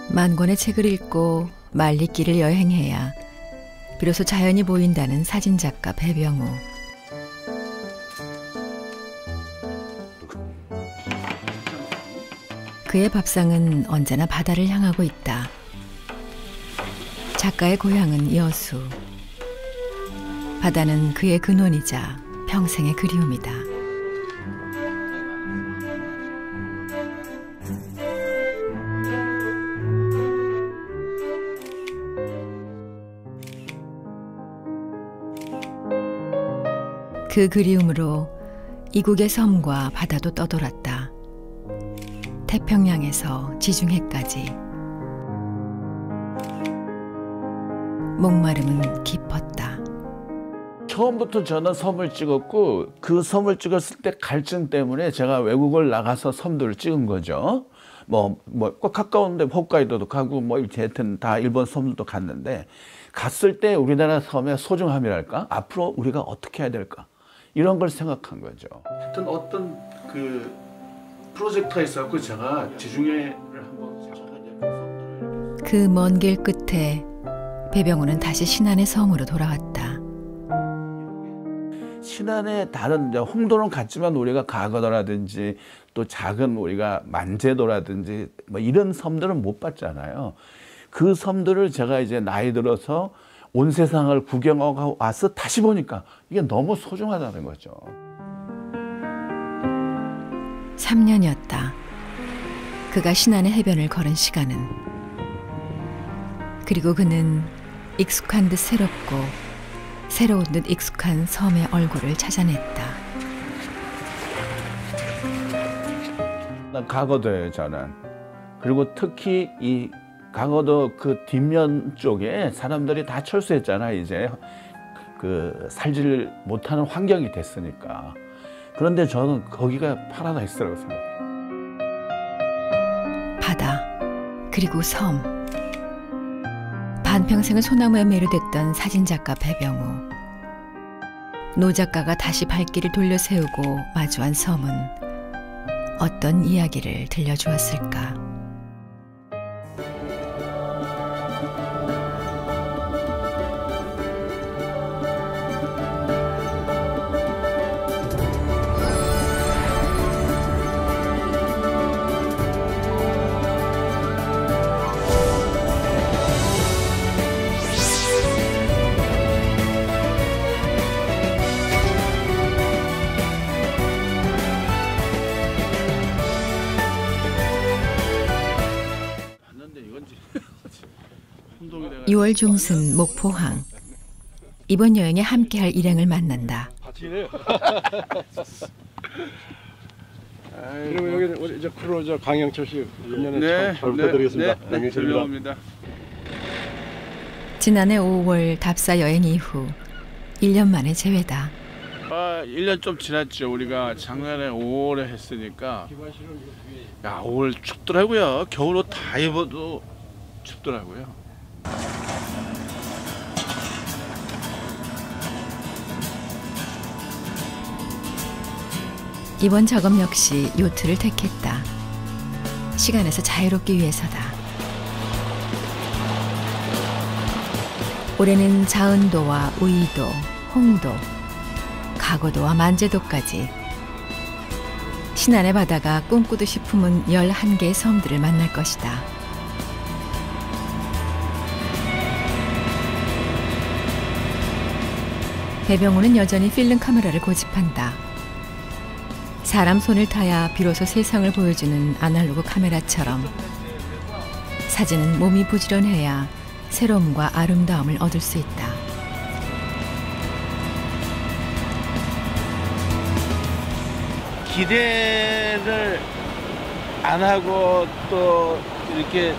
만 권의 책을 읽고 만리길을 여행해야 비로소 자연이 보인다는 사진작가 배병우. 그의 밥상은 언제나 바다를 향하고 있다. 작가의 고향은 여수. 바다는 그의 근원이자 평생의 그리움이다. 그 그리움으로 이국의 섬과 바다도 떠돌았다. 태평양에서 지중해까지. 목마름은 깊었다. 처음부터 저는 섬을 찍었고 그 섬을 찍었을 때 갈증 때문에 제가 외국을 나가서 섬들을 찍은 거죠. 꼭 가까운데 홋카이도도 가고 이렇게 하여튼 다 일본 섬들도 갔는데 갔을 때 우리나라 섬의 소중함이랄까? 앞으로 우리가 어떻게 해야 될까? 이런 걸 생각한 거죠. 하여튼 어떤 그 프로젝트가 있었고 제가 지중해를 한번 그 먼 길 끝에 배병우는 다시 신안의 섬으로 돌아왔다. 신안의 다른 홍도는 같지만 우리가 가거도라든지 또 작은 우리가 만제도라든지 이런 섬들은 못 봤잖아요. 그 섬들을 제가 이제 나이 들어서 온 세상을 구경하고 와서 다시 보니까 이게 너무 소중하다는 거죠. 3년이었다. 그가 신안의 해변을 걸은 시간은. 그리고 그는 익숙한 듯 새롭고 새로운 듯 익숙한 섬의 얼굴을 찾아냈다. 난 가거도예요, 저는. 그리고 특히 이 가거도 그 뒷면 쪽에 사람들이 다 철수했잖아. 이제 그 살지를 못하는 환경이 됐으니까. 그런데 저는 거기가 파라다이스라고 생각해요. 바다, 그리고 섬. 반평생을 소나무에 매료됐던 사진작가 배병우. 노 작가가 다시 발길을 돌려세우고 마주한 섬은 어떤 이야기를 들려주었을까? 혼동이 6월 중순 목포항. 이번 여행에 함께할 일행을 만난다. 그리고 여기 우리 이제 크루저 강영철 씨 금년에 잘 부탁드리겠습니다. 네, 들려옵니다. 지난해 5월 답사 여행 이후 1년 만에 재회다. 1년 좀 지났죠. 우리가 작년에 5월에 했으니까. 야, 5월 춥더라고요. 겨울옷 다 입어도 춥더라고요. 이번 작업 역시 요트를 택했다. 시간에서 자유롭기 위해서다. 올해는 자은도와 우이도, 홍도, 가거도와 만제도까지 신안의 바다가 꿈꾸듯이 품은 11개의 섬들을 만날 것이다. 배병우는 여전히 필름 카메라를 고집한다. 사람 손을 타야 비로소 세상을 보여주는 아날로그 카메라처럼 사진은 몸이 부지런해야 새로움과 아름다움을 얻을 수 있다. 기대를 안 하고 또 이렇게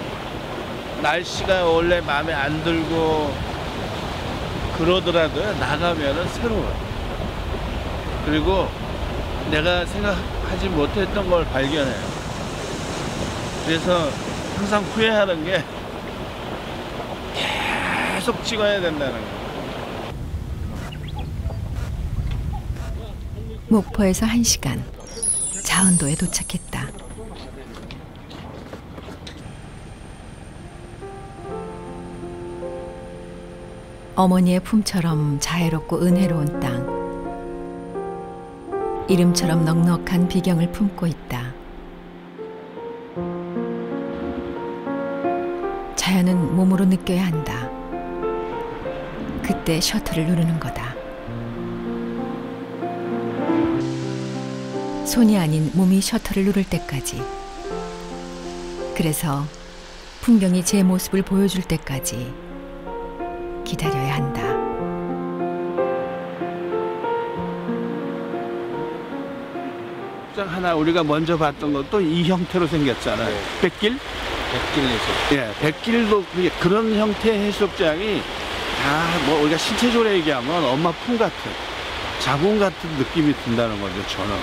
날씨가 원래 마음에 안 들고 그러더라도요, 나가면은 새로워요. 그리고 내가 생각하지 못했던 걸 발견해요. 그래서 항상 후회하는 게 계속 찍어야 된다는 거. 목포에서 1시간, 자운도에 도착했다. 어머니의 품처럼 자애롭고 은혜로운 땅. 이름처럼 넉넉한 비경을 품고 있다. 자연은 몸으로 느껴야 한다. 그때 셔터를 누르는 거다. 손이 아닌 몸이 셔터를 누를 때까지. 그래서 풍경이 제 모습을 보여줄 때까지 기다려야 한다. 하나 우리가 먼저 봤던 것도 이 형태로 생겼잖아요. 네. 백길? 백길 해수욕장. 예, 백길도 그런 형태의 해수욕장이 다 뭐 우리가 신체적으로 얘기하면 엄마 품 같은 자궁 같은 느낌이 든다는 거죠. 저는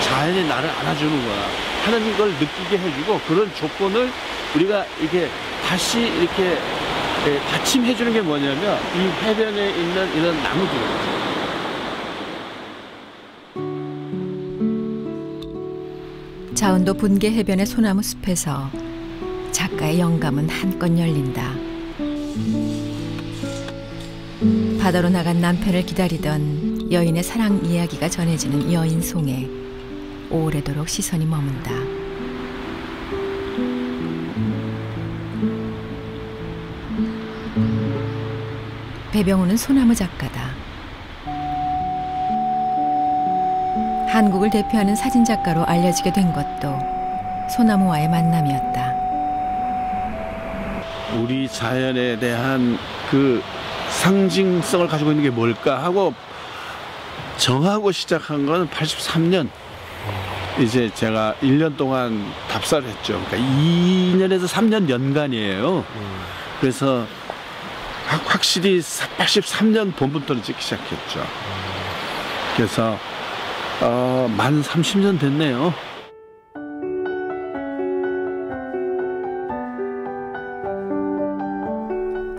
자연이 나를 안아주는구나 하는 걸 느끼게 해주고 그런 조건을 우리가 이렇게 다시 이렇게 받침해 주는 게 뭐냐면 이 해변에 있는 이런 나무들. 자운도 분계 해변의 소나무 숲에서 작가의 영감은 한껏 열린다. 바다로 나간 남편을 기다리던 여인의 사랑 이야기가 전해지는 여인송에 오래도록 시선이 머문다. 배병우는 소나무 작가다. 한국을 대표하는 사진작가로 알려지게 된 것도 소나무와의 만남이었다. 우리 자연에 대한 그 상징성을 가지고 있는 게 뭘까 하고 정하고 시작한 건 83년. 이제 제가 1년 동안 답사를 했죠. 그러니까 2년에서 3년 연간이에요. 그래서 확실히 83년 봄부터 찍기 시작했죠. 그래서 만 30년 됐네요.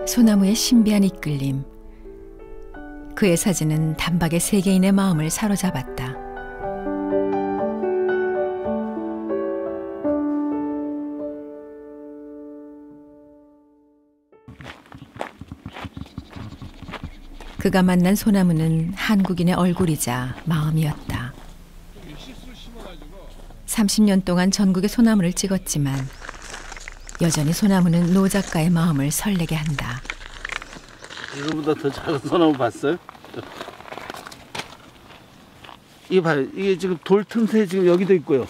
소나무의 신비한 이끌림. 그의 사진은 단박에 세계인의 마음을 사로잡았다. 그가 만난 소나무는 한국인의 얼굴이자 마음이었다. 30년 동안 전국의 소나무를 찍었지만 여전히 소나무는 노 작가의 마음을 설레게 한다. 이거보다 더 작은 소나무 봤어요? 이게 봐요. 이게 지금 돌 틈새에 지금 여기도 있고요.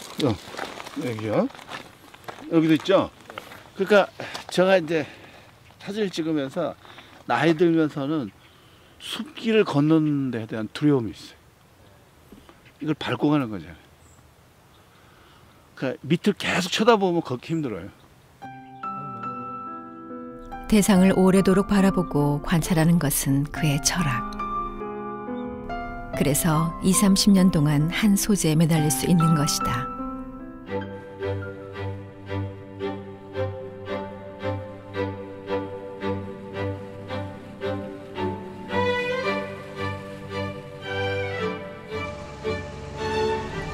여기요. 여기도 있죠. 그러니까 제가 이제 사진을 찍으면서 나이 들면서는 숲길을 걷는 데에 대한 두려움이 있어요. 이걸 밟고 가는 거잖아요. 그러니까 밑을 계속 쳐다보면 걷기 힘들어요. 대상을 오래도록 바라보고 관찰하는 것은 그의 철학. 그래서 20-30년 동안 한 소재에 매달릴 수 있는 것이다.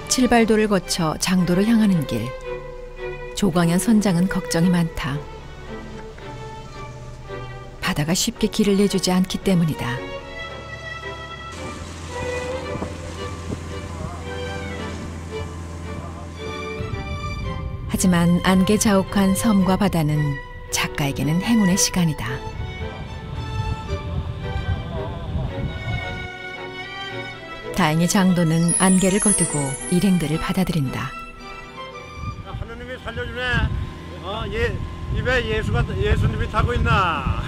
칠발도를 거쳐 장도로 향하는 길. 조광현 선장은 걱정이 많다. 바다가 쉽게 길을 내주지 않기 때문이다. 하지만 안개 자욱한 섬과 바다는 작가에게는 행운의 시간이다. 다행히 장도는 안개를 거두고 일행들을 받아들인다. 하느님이 살려주네. 입에 예수님이 타고 있나?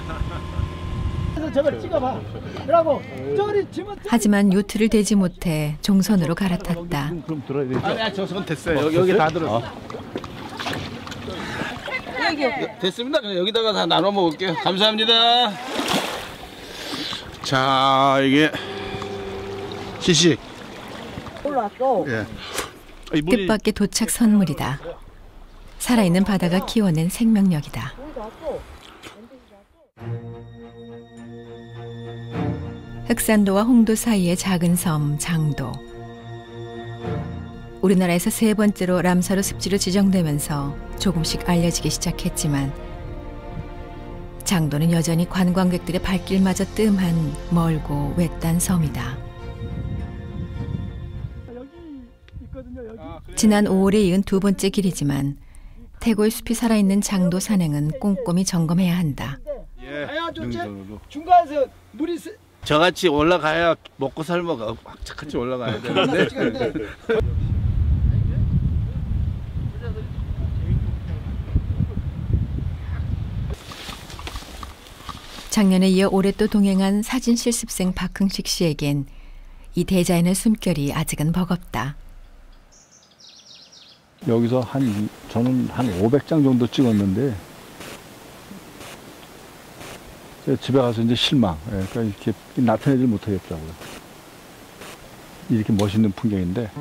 저걸 찍어봐. 그러고 저리 지문. 하지만 요트를 대지 못해 종선으로 갈아탔다. 그럼 들어야 되죠. 아니, 저 손 됐어요. 여기 다 들어. 됐습니다. 그냥 여기다가 다 나눠 먹을게요. 감사합니다. 자, 이게 시식. 올라왔어. 예. 뜻밖의 도착 선물이다. 살아있는 바다가 키워낸 생명력이다. 흑산도와 홍도 사이의 작은 섬 장도. 우리나라에서 세 번째로 람사르 습지로 지정되면서 조금씩 알려지기 시작했지만 장도는 여전히 관광객들의 발길마저 뜸한 멀고 외딴 섬이다. 지난 5월에 이은 두 번째 길이지만 태고의 숲이 살아있는 장도 산행은 꼼꼼히 점검해야 한다. 가야 좋지? 중간에서 물이 저같이 올라가야 먹고 살모가 착같이 올라가야 되는데. 작년에 이어 올해 또 동행한 사진 실습생 박흥식 씨에겐 이 대자연의 숨결이 아직은 버겁다. 여기서 저는 한 500장 정도 찍었는데 제가 집에 가서 이제 실망. 그러니까 이렇게 나타내질 못하겠더라고요. 이렇게 멋있는 풍경인데.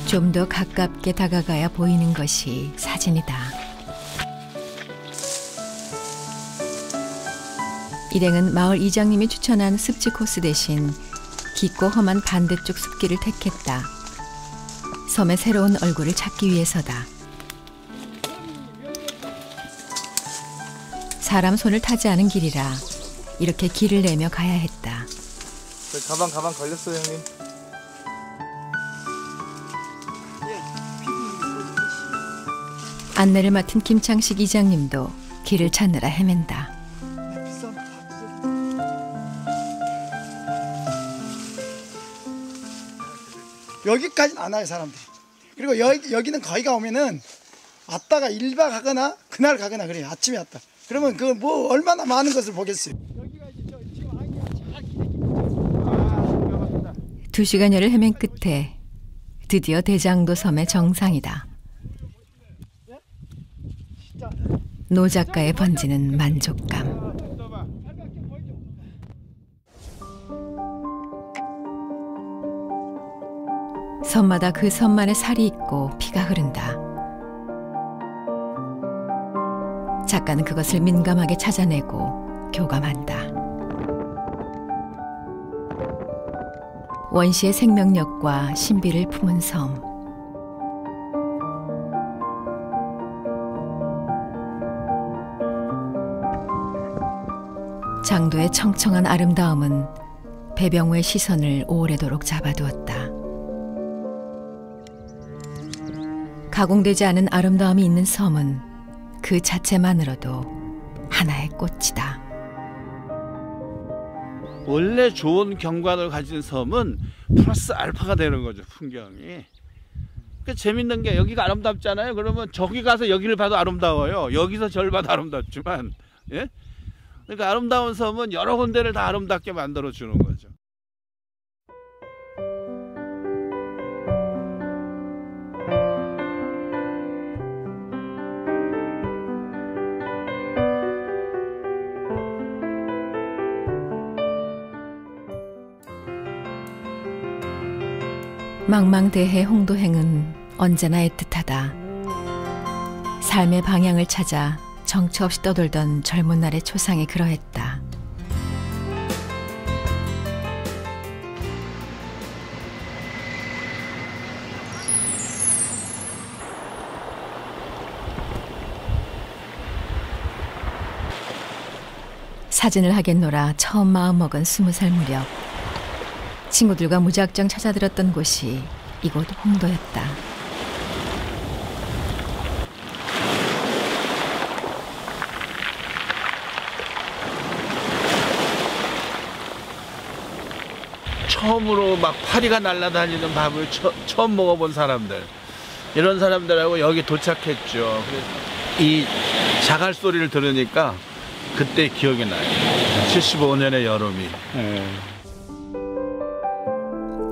좀 더 가깝게 다가가야 보이는 것이 사진이다. 일행은 마을 이장님이 추천한 습지 코스 대신 깊고 험한 반대쪽 숲길을 택했다. 섬의 새로운 얼굴을 찾기 위해서다. 사람 손을 타지 않은 길이라 이렇게 길을 내며 가야 했다. 가방 걸렸어요, 형님. 안내를 맡은 김창식 이장님도 길을 찾느라 헤맨다. 여기까지는 안 와요 사람들이. 그리고 여기는 거기가 오면은 왔다가 1박 하거나 그날 가거나 그래요. 아침에 왔다. 그러면 그 뭐 얼마나 많은 것을 보겠어요. 2시간여를 헤맨 끝에 드디어 대장도 섬의 정상이다. 노 작가에 번지는 만족감. 섬마다 그 섬만의 살이 있고 피가 흐른다. 작가는 그것을 민감하게 찾아내고 교감한다. 원시의 생명력과 신비를 품은 섬. 장도의 청청한 아름다움은 배병우의 시선을 오래도록 잡아두었다. 가공되지 않은 아름다움이 있는 섬은 그 자체만으로도 하나의 꽃이다. 원래 좋은 경관을 가진 섬은 플러스 알파가 되는 거죠, 풍경이. 그러니까 재밌는 게 여기가 아름답잖아요. 그러면 저기 가서 여기를 봐도 아름다워요. 여기서 저를 봐도 아름답지만, 예? 그러니까 아름다운 섬은 여러 군데를 다 아름답게 만들어 주는 거죠. 망망대해 홍도행은 언제나 애틋하다. 삶의 방향을 찾아 정처 없이 떠돌던 젊은 날의 초상이 그러했다. 사진을 하겠노라 처음 마음먹은 20살 무렵 친구들과 무작정 찾아들었던 곳이 이곳 홍도였다. 처음으로 막 파리가 날아다니는 밥을 처음 먹어본 사람들, 이런 사람들하고 여기 도착했죠. 이 자갈 소리를 들으니까 그때 기억이 나요. 75년의 여름이.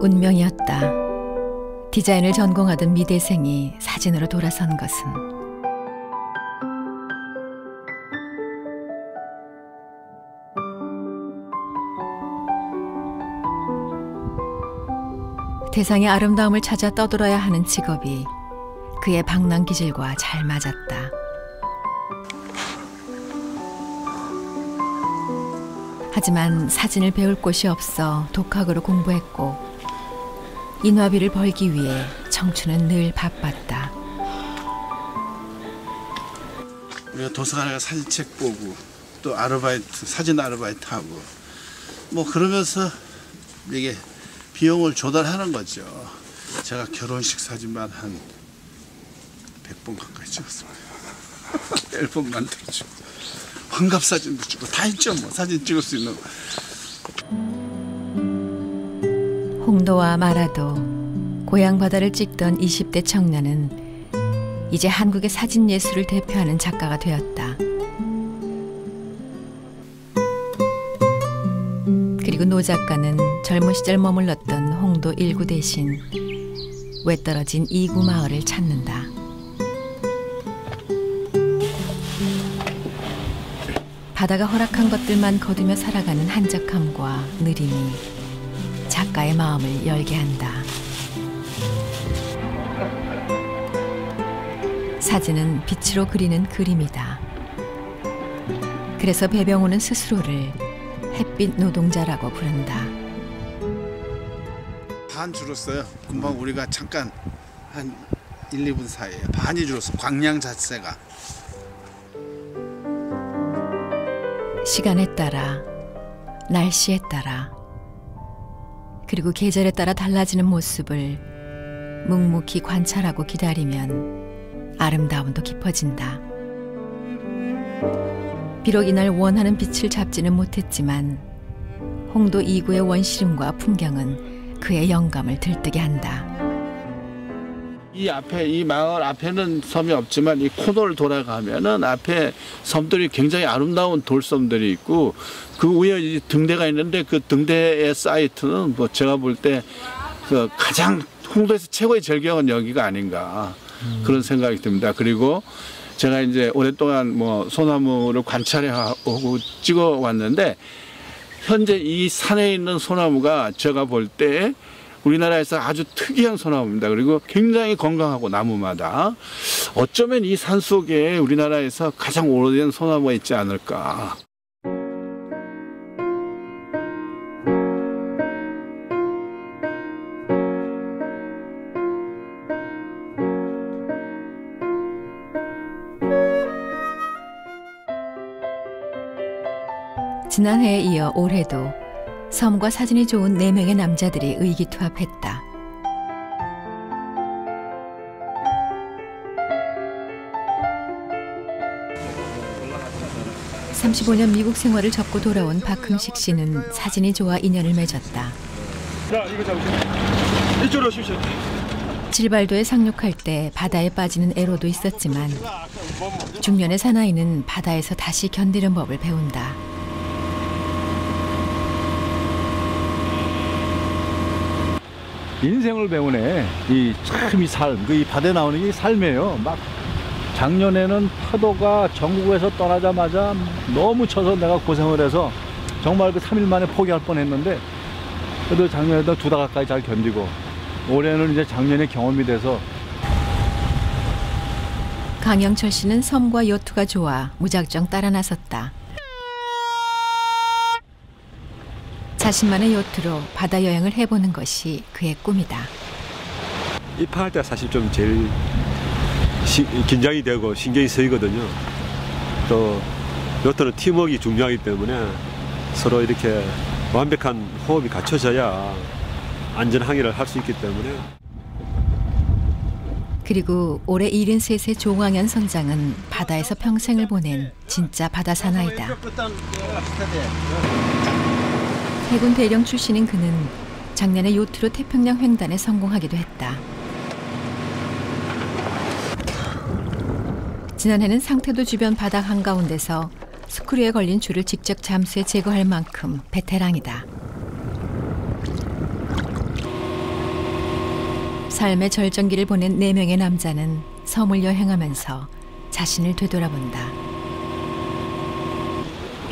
운명이었다. 디자인을 전공하던 미대생이 사진으로 돌아선 것은. 대상의 아름다움을 찾아 떠돌아야 하는 직업이 그의 방랑 기질과 잘 맞았다. 하지만 사진을 배울 곳이 없어 독학으로 공부했고 인화비를 벌기 위해 청춘은 늘 바빴다. 우리가 도서관에 가서 사진책 보고 또 아르바이트, 사진 아르바이트 하고 뭐 그러면서 이게 비용을 조달하는 거죠. 제가 결혼식 사진만 한 100번 가까이 찍었습니다. 앨범 만들어주고 환갑 사진도 찍고 다 있죠. 뭐 사진 찍을 수 있는 거. 홍도와 마라도 고향 바다를 찍던 20대 청년은 이제 한국의 사진 예술을 대표하는 작가가 되었다. 그리고 노 작가는 젊은 시절 머물렀던 홍도 1구 대신 외떨어진 2구 마을을 찾는다. 바다가 허락한 것들만 거두며 살아가는 한적함과 느림이 작가의 마음을 열게 한다. 사진은 빛으로 그리는 그림이다. 그래서 배병호는 스스로를 햇빛 노동자라고 부른다. 반 줄었어요. 금방 우리가 잠깐 한 1, 2분 사이에 반이 줄었어. 광량 자체가. 시간에 따라, 날씨에 따라, 그리고 계절에 따라 달라지는 모습을 묵묵히 관찰하고 기다리면 아름다움도 깊어진다. 비록 이날 원하는 빛을 잡지는 못했지만 홍도 2구의 원시름과 풍경은 그의 영감을 들뜨게 한다. 이 앞에 이 마을 앞에는 섬이 없지만 이 코너를 돌아가면은 앞에 섬들이 굉장히 아름다운 돌섬들이 있고 그 위에 등대가 있는데 그 등대의 사이트는 뭐 제가 볼 때 그 가장 홍도에서 최고의 절경은 여기가 아닌가 그런 생각이 듭니다. 그리고 제가 이제 오랫동안 뭐 소나무를 관찰해오고 찍어 왔는데 현재 이 산에 있는 소나무가 제가 볼 때 우리나라에서 아주 특이한 소나무입니다. 그리고 굉장히 건강하고 나무마다 어쩌면 이 산 속에 우리나라에서 가장 오래된 소나무가 있지 않을까. 지난해에 이어 올해도 섬과 사진이 좋은 4명의 남자들이 의기투합했다. 35년 미국 생활을 접고 돌아온 박흥식 씨는 사진이 좋아 인연을 맺었다. 자, 이거 잡으세요. 이쪽으로 오십시오. 질발도에 상륙할 때 바다에 빠지는 애로도 있었지만 중년의 사나이는 바다에서 다시 견디는 법을 배운다. 인생을 배우네. 이 삶, 이 바다에 나오는 게 삶이에요. 막 작년에는 파도가 전국에서 떠나자마자 너무 쳐서 내가 고생을 해서 정말 그 3일 만에 포기할 뻔했는데 그래도 작년에도 2달 가까이 잘 견디고 올해는 이제 작년에 경험이 돼서. 강영철 씨는 섬과 요트가 좋아 무작정 따라 나섰다. 자신만의 요트로 바다 여행을 해보는 것이 그의 꿈이다. 입항할 때 사실 좀 제일 긴장이 되고 신경이 쓰이거든요. 또 요트는 팀워크가 중요하기 때문에 서로 이렇게 완벽한 호흡이 갖춰져야 안전 항해를 할 수 있기 때문에. 그리고 올해 73세 조광현 선장은 바다에서 평생을 보낸 진짜 바다 사나이다. 해군 대령 출신인 그는 작년에 요트로 태평양 횡단에 성공하기도 했다. 지난해는 상태도 주변 바다 한가운데서 스크류에 걸린 줄을 직접 잠수해 제거할 만큼 베테랑이다. 삶의 절정기를 보낸 4명의 남자는 섬을 여행하면서 자신을 되돌아본다.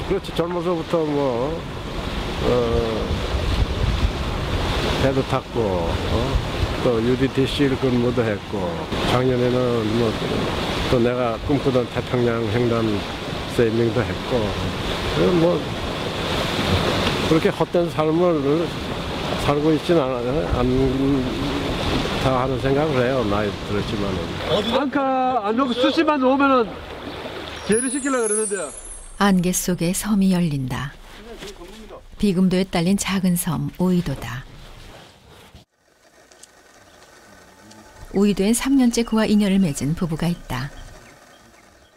그렇지. 젊어서부터 배도 탔고 또 UDTC 근무도 했고 작년에는 뭐 또 내가 꿈꾸던 태평양 횡단 세일링도 했고 뭐 그렇게 헛된 삶을 살고 있지는 않다 하는 생각을 해요. 나이 들었지만은. 아까 안 놓고 수시만 오면은 재래시키려고 그러는데. 안개 속에 섬이 열린다. 비금도에 딸린 작은 섬 우이도다. 우이도엔 3년째 그와 인연을 맺은 부부가 있다.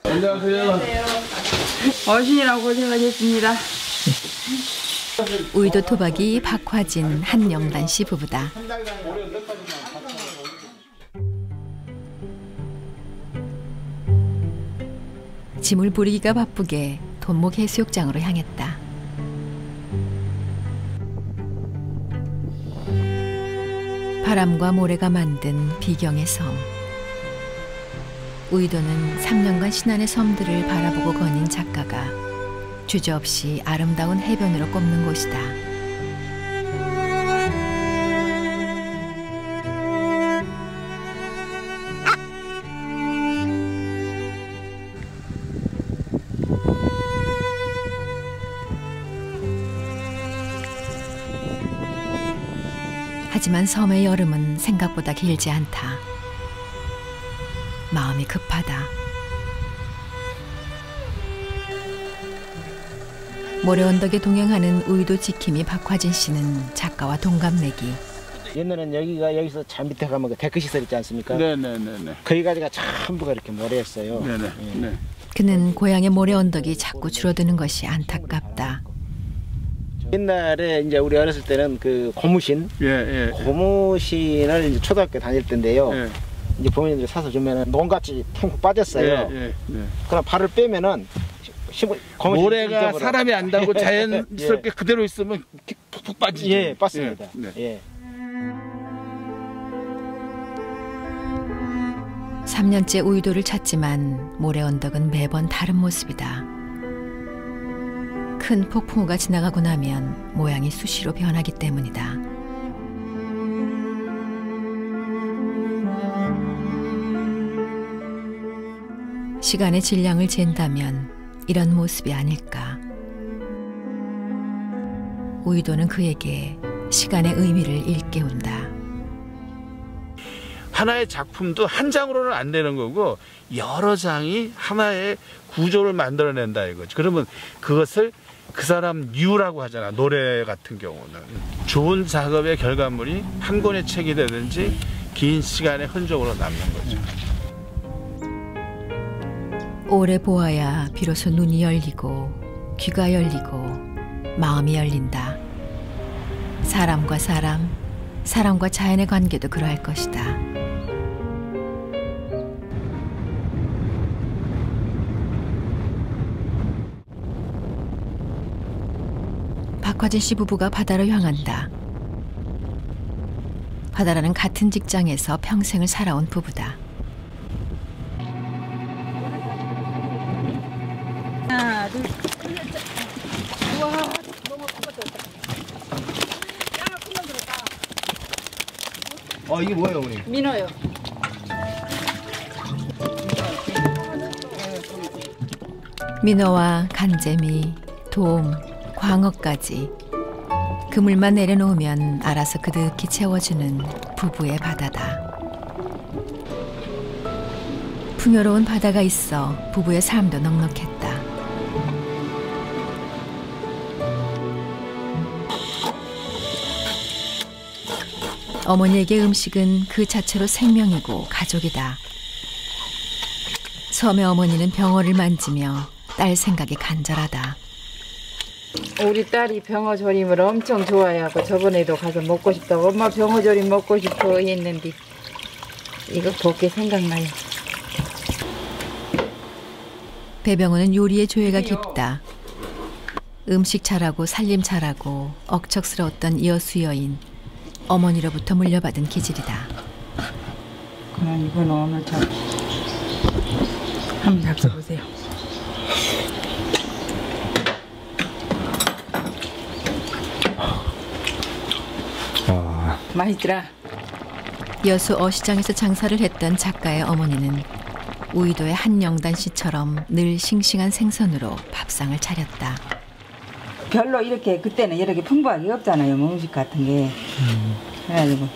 안녕하세요. 어신이라고 고생하셨습니다. 우이도 토박이 박화진, 한영단 씨 부부다. 짐을 부리기가 바쁘게 돈목 해수욕장으로 향했다. 바람과 모래가 만든 비경의 섬. 우이도는 3년간 신안의 섬들을 바라보고 거닌 작가가 주저없이 아름다운 해변으로 꼽는 곳이다. 하지만 섬의 여름은 생각보다 길지 않다. 마음이 급하다. 모래 언덕에 동행하는 우이도 지킴이 박화진 씨는 작가와 동갑내기. 옛날에는 여기서 저 밑에 가면 그 데크시설 있지 않습니까? 네네네네. 거기까지가 전부가 이렇게 모래였어요. 네네. 예. 네. 그는 고향의 모래 언덕이 자꾸 줄어드는 것이 안타깝다. 옛날에 이제 우리 어렸을 때는 그 고무신, 고무신을 이제 초등학교 다닐 때인데요. 이제 부모님들이 사서 주면은 농같이 퉁 빠졌어요. 그럼 발을 빼면은 모래가 사람이 안 닿고 자연스럽게 그대로 있으면 푹푹 빠지죠. 예, 빠습니다. 예. 3년째 우이도를 찾지만 모래 언덕은 매번 다른 모습이다. 큰 폭풍우가 지나가고 나면 모양이 수시로 변하기 때문이다. 시간의 질량을 잰다면 이런 모습이 아닐까. 우이도는 그에게 시간의 의미를 일깨운다. 하나의 작품도 한 장으로는 안 되는 거고 여러 장이 하나의 구조를 만들어낸다 이거죠. 그러면 그것을 그 사람 류라고 하잖아. 노래 같은 경우는 좋은 작업의 결과물이 한 권의 책이 되든지 긴 시간의 흔적으로 남는 거죠. 오래 보아야 비로소 눈이 열리고 귀가 열리고 마음이 열린다. 사람과 사람, 사람과 자연의 관계도 그러할 것이다. 박화진 씨 부부가 바다로 향한다. 바다라는 같은 직장에서 평생을 살아온 부부다. 하나, 둘, 우와, 너무 커졌다. 야, 금방 들었다. 이게 뭐예요, 어머니? 민어요. 민어와 간재미, 돔, 광어까지 그물만 내려놓으면 알아서 그득히 채워주는 부부의 바다다. 풍요로운 바다가 있어 부부의 삶도 넉넉했다. 어머니에게 음식은 그 자체로 생명이고 가족이다. 섬의 어머니는 병어를 만지며 딸 생각이 간절하다. 우리 딸이 병어조림을 엄청 좋아해하고 저번에도 가서 먹고 싶다고 엄마 병어조림 먹고 싶어 했는데 이거 보게 생각나요. 배병호는 요리의 조예가 깊다. 음식 잘하고 살림 잘하고 억척스러웠던 여수여인 어머니로부터 물려받은 기질이다. 그럼 이건 오늘 참 한번 잡숴보세요. 맛있더라. 여수 어시장에서 장사를 했던 작가의 어머니는 우이도의 한영단 씨처럼 늘 싱싱한 생선으로 밥상을 차렸다. 별로 이렇게 그때는 이렇게 풍부하게 없잖아요. 음식 같은 게. 그래가지고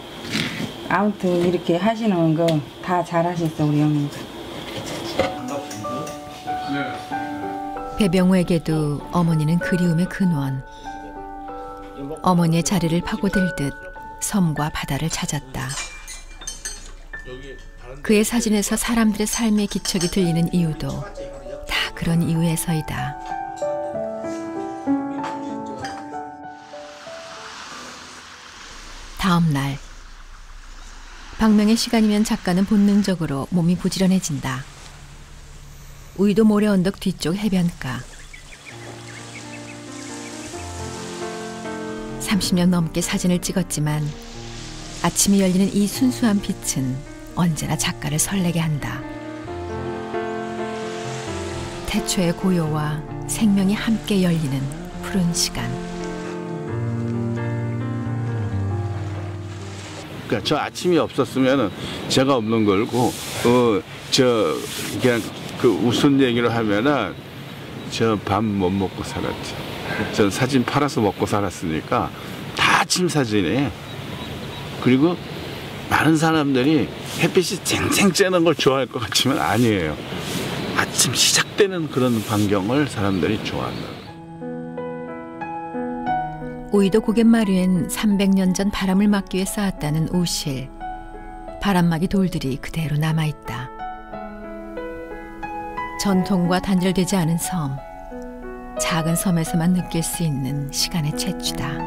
아무튼 이렇게 하시는 거 다 잘하셨어 우리 어머니가. 배병우에게도 어머니는 그리움의 근원. 어머니의 자리를 파고들듯 섬과 바다를 찾았다. 그의 사진에서 사람들의 삶의 기척이 들리는 이유도 다 그런 이유에서이다. 다음 날 박명의 시간이면 작가는 본능적으로 몸이 부지런해진다. 우이도 모래 언덕 뒤쪽 해변가. 30년 넘게 사진을 찍었지만 아침이 열리는 이 순수한 빛은 언제나 작가를 설레게 한다. 태초의 고요와 생명이 함께 열리는 푸른 시간. 그러니까 저 아침이 없었으면 제가 없는 걸고, 그냥 그 무슨 얘기를 하면은 저 밥 못 먹고 살았죠. 전 사진 팔아서 먹고 살았으니까 다 아침 사진이에요. 그리고 많은 사람들이 햇빛이 쨍쨍 쬐는 걸 좋아할 것 같지만 아니에요. 아침 시작되는 그런 광경을 사람들이 좋아한다. 우이도 고갯마루엔 300년 전 바람을 막기 위해 쌓았다는 우실. 바람막이 돌들이 그대로 남아있다. 전통과 단절되지 않은 섬. 작은 섬에서만 느낄 수 있는 시간의 채취다.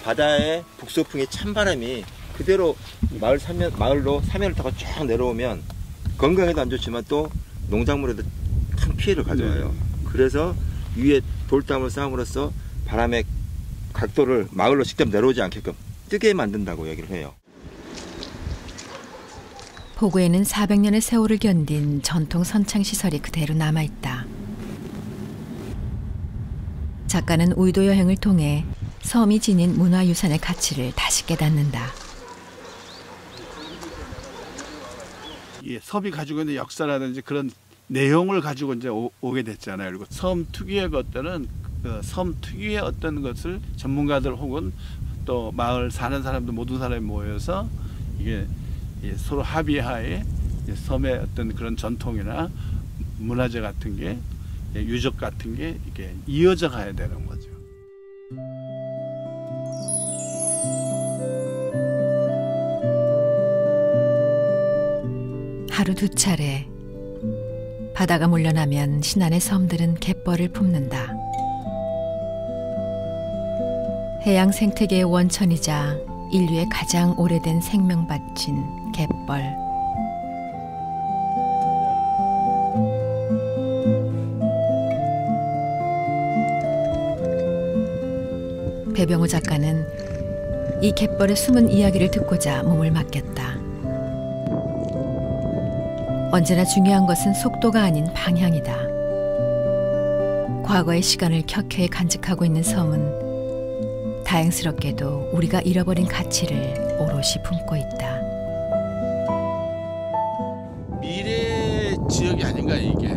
바다에 북소풍의 찬바람이 그대로 마을로 사면을 타고 쭉 내려오면 건강에도 안 좋지만 또 농작물에도 큰 피해를 가져와요. 그래서 위에 돌담을 쌓음으로써 바람의 각도를 마을로 직접 내려오지 않게끔 뜨게 만든다고 얘기를 해요. 포구에는 400년의 세월을 견딘 전통 선창시설이 그대로 남아있다. 작가는 우이도 여행을 통해 섬이 지닌 문화유산의 가치를 다시 깨닫는다. 예, 섬이 가지고 있는 역사라든지 그런 내용을 가지고 이제 오게 됐잖아요. 그리고 섬 특유의 것들은 섬 특유의 어떤 것을 전문가들 혹은 또 마을 사는 사람들 모든 사람이 모여서 이게 서로 합의하에 섬의 어떤 그런 전통이나 문화재 같은 게 유적 같은 게 이게 이어져 가야 되는 거죠. 하루 두 차례 바다가 몰려나면 신안의 섬들은 갯벌을 품는다. 해양 생태계의 원천이자 인류의 가장 오래된 생명밭인 갯벌. 배병우 작가는 이 갯벌의 숨은 이야기를 듣고자 몸을 맡겼다. 언제나 중요한 것은 속도가 아닌 방향이다. 과거의 시간을 켜켜이 간직하고 있는 섬은 다행스럽게도 우리가 잃어버린 가치를 오롯이 품고 있다. 미래 지역이 아닌가 이게.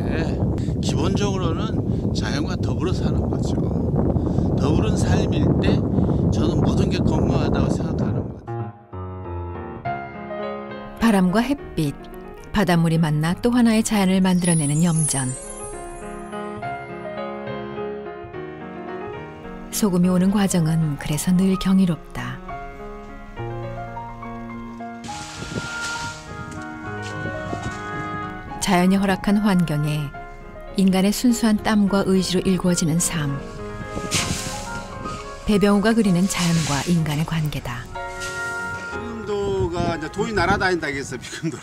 기본적으로는 자연과 더불어 사는 거죠. 더불은 삶일 때 저는 모든 게 건강하다고 생각하는 거죠. 바람과 햇빛, 바닷물이 만나 또 하나의 자연을 만들어내는 염전. 소금이 오는 과정은 그래서 늘 경이롭다. 자연이 허락한 환경에 인간의 순수한 땀과 의지로 일구어지는 삶. 배병우가 그리는 자연과 인간의 관계다. 비금도가 이제 돈이 날아다닌다 해서 비금도라.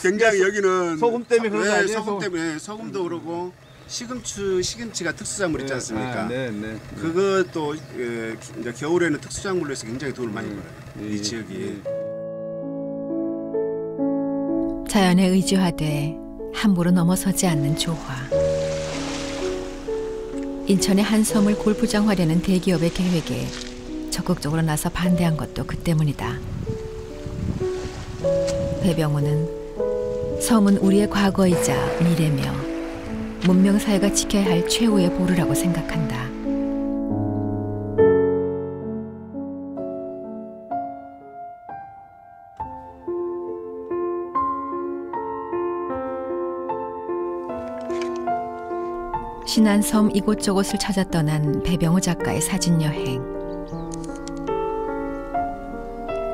굉장히 여기는 소금 때문에 그런 거 아니에요? 소금 때문에 소금도 그러고 시금치가 특수작물 있지 않습니까? 네. 그것도 이제 겨울에는 특수작물로 해서 굉장히 돈을 많이 벌어요. 이 지역이. 자연에 의지하되 함부로 넘어서지 않는 조화. 인천의 한 섬을 골프장화하려는 대기업의 계획에 적극적으로 나서 반대한 것도 그 때문이다. 배병호는 섬은 우리의 과거이자 미래며 문명사회가 지켜야 할 최후의 보루라고 생각한다. 신안섬 이곳저곳을 찾아 떠난 배병호 작가의 사진여행.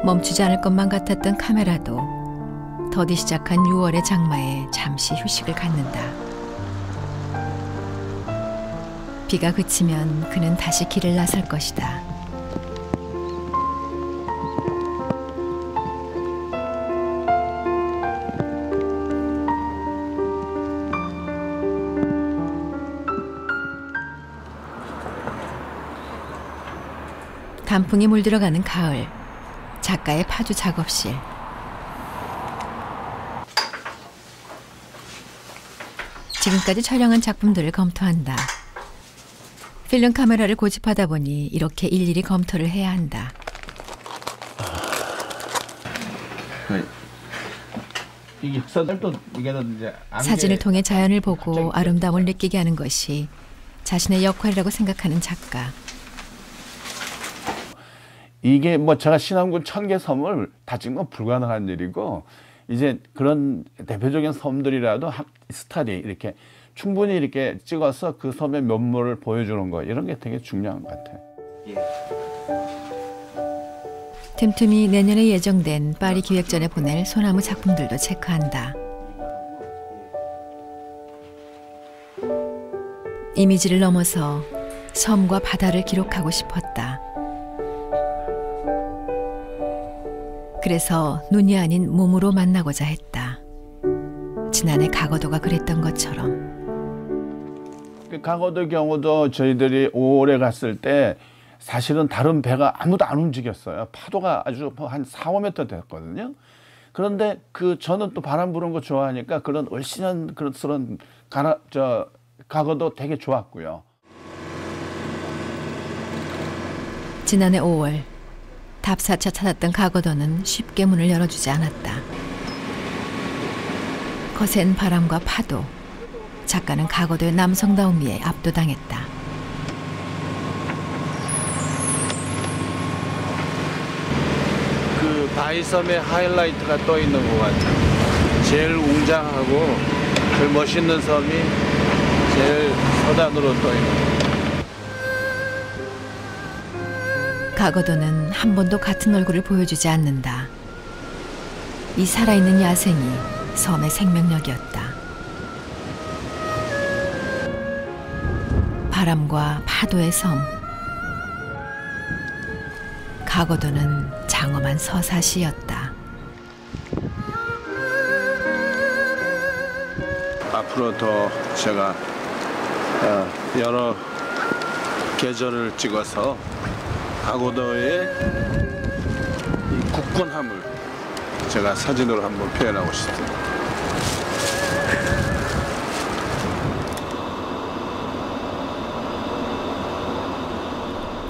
멈추지 않을 것만 같았던 카메라도 더디 시작한 6월의 장마에 잠시 휴식을 갖는다. 비가 그치면 그는 다시 길을 나설 것이다. 단풍이 물들어가는 가을, 작가의 파주 작업실. 지금까지 촬영한 작품들을 검토한다. 필름 카메라를 고집하다 보니 이렇게 일일이 검토를 해야 한다. 이게 흑사들도 이게는 이제 사진을 통해 자연을 보고 아름다움을 느끼게 하는 것이 자신의 역할이라고 생각하는 작가. 이게 뭐 제가 신안군 1000개 섬을 다 찍는 건 불가능한 일이고, 이제 그런 대표적인 섬들이라도 스타일이 이렇게 충분히 이렇게 찍어서 그 섬의 면모를 보여주는 거, 이런 게 되게 중요한 것 같아요. 틈틈이 내년에 예정된 파리 기획전에 보낼 소나무 작품들도 체크한다. 이미지를 넘어서 섬과 바다를 기록하고 싶었다. 그래서 눈이 아닌 몸으로 만나고자 했다. 지난해 가거도가 그랬던 것처럼. 가거도 경우도 저희들이 5월에 갔을 때 사실은 다른 배가 아무도 안 움직였어요. 파도가 아주 한 4, 5m 됐거든요. 그런데 저는 또 바람 부는 거 좋아하니까 그런 얼씬한 그런 가거도 되게 좋았고요. 지난해 5월 답사차 찾았던 가거도는 쉽게 문을 열어주지 않았다. 거센 바람과 파도, 작가는 가거도의 남성다움에 압도당했다. 그 바위섬의 하이라이트가 떠 있는 것 같아요. 제일 웅장하고 제일 멋있는 섬이 제일 서단으로 떠 있는 것 같아요. 가거도는 한 번도 같은 얼굴을 보여주지 않는다. 이 살아있는 야생이 섬의 생명력이었다. 바람과 파도의 섬. 가거도는 장엄한 서사시였다. 앞으로 더 제가 여러 계절을 찍어서 가거도의 이 굳건함을 제가 사진으로 한번 표현하고 싶습니다.